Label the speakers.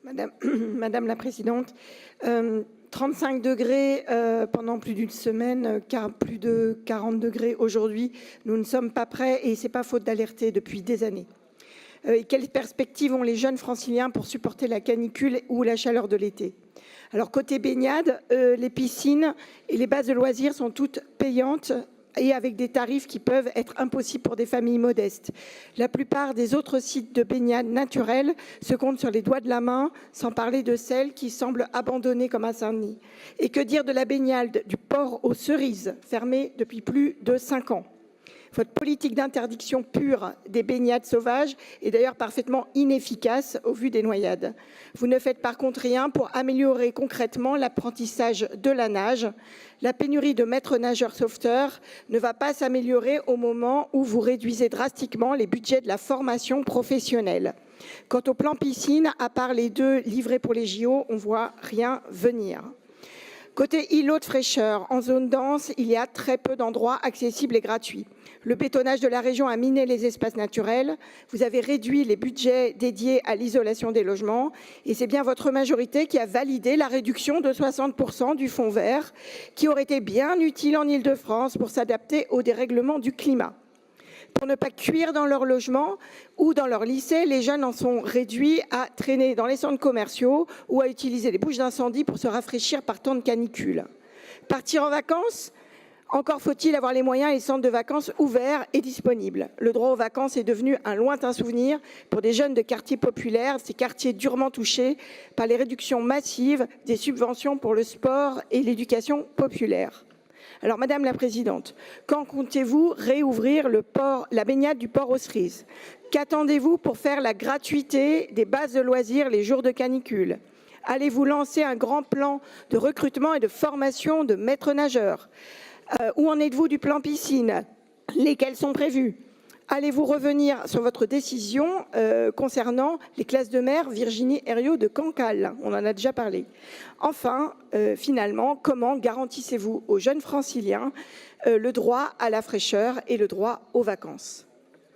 Speaker 1: Madame la Présidente, 35 degrés pendant plus d'une semaine, plus de 40 degrés aujourd'hui. Nous ne sommes pas prêts et ce n'est pas faute d'alerter depuis des années. Et quelles perspectives ont les jeunes franciliens pour supporter la canicule ou la chaleur de l'été? Alors côté baignade, les piscines et les bases de loisirs sont toutes payantes et avec des tarifs qui peuvent être impossibles pour des familles modestes. La plupart des autres sites de baignade naturelle se comptent sur les doigts de la main, sans parler de celles qui semblent abandonnées comme à Saint-Denis. Et que dire de la baignade du port aux Cerises, fermée depuis plus de 5 ans? Votre politique d'interdiction pure des baignades sauvages est d'ailleurs parfaitement inefficace au vu des noyades. Vous ne faites par contre rien pour améliorer concrètement l'apprentissage de la nage. La pénurie de maîtres nageurs sauveteurs ne va pas s'améliorer au moment où vous réduisez drastiquement les budgets de la formation professionnelle. Quant au plan piscine, à part les 2 livrés pour les JO, on ne voit rien venir. Côté îlots de fraîcheur, en zone dense, il y a très peu d'endroits accessibles et gratuits. Le bétonnage de la région a miné les espaces naturels. Vous avez réduit les budgets dédiés à l'isolation des logements. Et c'est bien votre majorité qui a validé la réduction de 60% du fonds vert, qui aurait été bien utile en Île-de-France pour s'adapter au dérèglement du climat. Pour ne pas cuire dans leur logement ou dans leur lycée, les jeunes en sont réduits à traîner dans les centres commerciaux ou à utiliser les bouches d'incendie pour se rafraîchir par temps de canicule. Partir en vacances? Encore faut-il avoir les moyens et les centres de vacances ouverts et disponibles. Le droit aux vacances est devenu un lointain souvenir pour des jeunes de quartiers populaires, ces quartiers durement touchés par les réductions massives des subventions pour le sport et l'éducation populaire. Alors, Madame la Présidente, quand comptez-vous réouvrir la baignade du port aux Cerises? Qu'attendez-vous pour faire la gratuité des bases de loisirs les jours de canicule? Allez-vous lancer un grand plan de recrutement et de formation de maîtres nageurs? Où en êtes-vous du plan piscine? Lesquels sont prévus? Allez-vous revenir sur votre décision concernant les classes de mer Virginie Herriot de Cancale? On en a déjà parlé. Enfin, finalement, comment garantissez-vous aux jeunes franciliens le droit à la fraîcheur et le droit aux vacances?